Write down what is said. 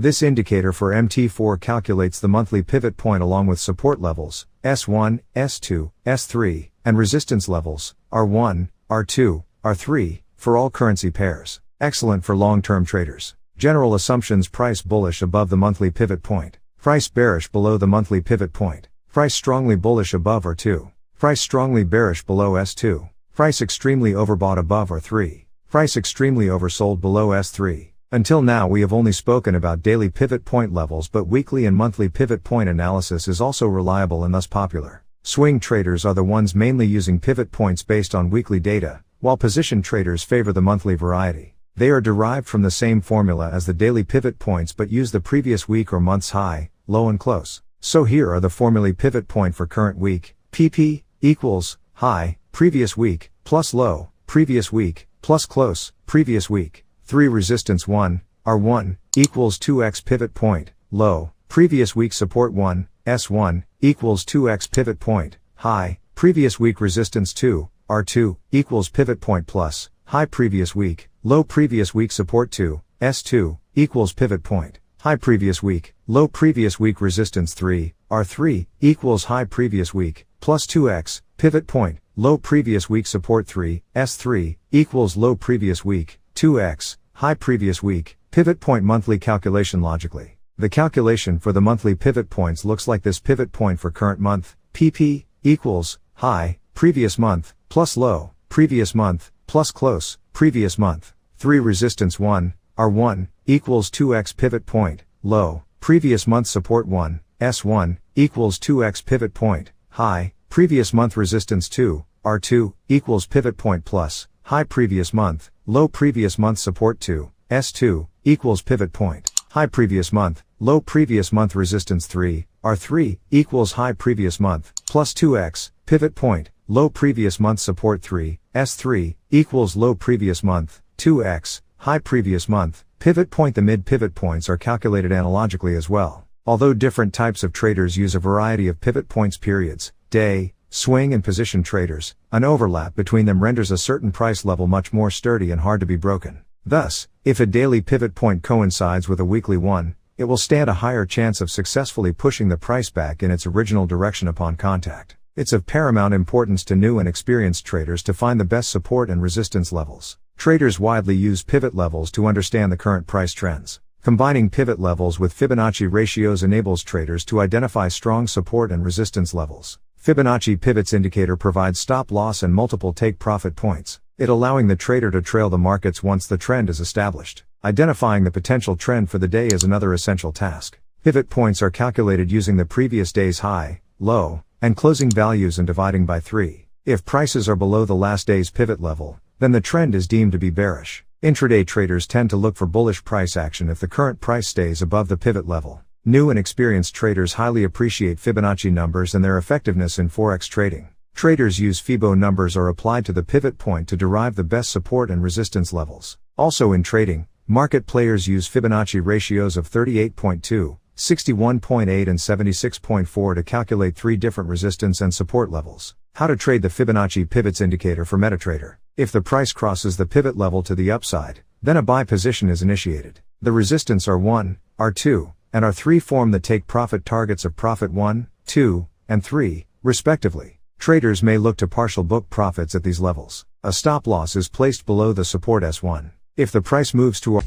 This indicator for MT4 calculates the monthly pivot point along with support levels, S1, S2, S3, and resistance levels, R1, R2, R3, for all currency pairs. Excellent for long-term traders. General assumptions: price bullish above the monthly pivot point. Price bearish below the monthly pivot point. Price strongly bullish above R2. Price strongly bearish below S2. Price extremely overbought above R3. Price extremely oversold below S3. Until now we have only spoken about daily pivot point levels, but weekly and monthly pivot point analysis is also reliable and thus popular. Swing traders are the ones mainly using pivot points based on weekly data, while position traders favor the monthly variety. They are derived from the same formula as the daily pivot points but use the previous week or month's high, low and close. So here are the formulae: pivot point for current week, PP, equals, high, previous week, plus low, previous week, plus close, previous week. 3 resistance 1, R1, equals 2x pivot point, low, previous week support 1, S1, equals 2x pivot point, high, previous week resistance 2, R2, equals pivot point plus, high previous week, low previous week support 2, S2, equals pivot point, high previous week, low previous week resistance 3, R3, equals high previous week, plus 2x, pivot point, low previous week support 3, S3, equals low previous week, 2x, high previous week, pivot point. Monthly calculation. Logically, the calculation for the monthly pivot points looks like this: pivot point for current month, PP, equals, high, previous month, plus low, previous month, plus close, previous month. 3 resistance 1, R1, equals 2x pivot point, low, previous month support 1, S1, equals 2x pivot point, high, previous month resistance 2, R2, equals pivot point plus, high previous month, low previous month support 2, S2, equals pivot point, high previous month, low previous month resistance 3, R3, equals high previous month, plus 2x, pivot point, low previous month support 3, S3, equals low previous month, 2x, high previous month, pivot point. The mid pivot points are calculated analogically as well. Although different types of traders use a variety of pivot points: periods, day, swing and position traders, an overlap between them renders a certain price level much more sturdy and hard to be broken. Thus, if a daily pivot point coincides with a weekly one, it will stand a higher chance of successfully pushing the price back in its original direction upon contact. It's of paramount importance to new and experienced traders to find the best support and resistance levels. Traders widely use pivot levels to understand the current price trends. Combining pivot levels with Fibonacci ratios enables traders to identify strong support and resistance levels. Fibonacci pivots indicator provides stop loss and multiple take profit points, it allowing the trader to trail the markets once the trend is established. Identifying the potential trend for the day is another essential task. Pivot points are calculated using the previous day's high, low, and closing values and dividing by 3. If prices are below the last day's pivot level, then the trend is deemed to be bearish. Intraday traders tend to look for bullish price action if the current price stays above the pivot level. New and experienced traders highly appreciate Fibonacci numbers and their effectiveness in forex trading. Traders use Fibo numbers are applied to the pivot point to derive the best support and resistance levels. Also in trading, market players use Fibonacci ratios of 38.2, 61.8 and 76.4 to calculate 3 different resistance and support levels. How to trade the Fibonacci pivots indicator for MetaTrader. If the price crosses the pivot level to the upside, then a buy position is initiated. The resistance R1, R2, and R3 form the take profit targets of profit 1, 2, and 3, respectively. Traders may look to partial book profits at these levels. A stop loss is placed below the support S1. If the price moves to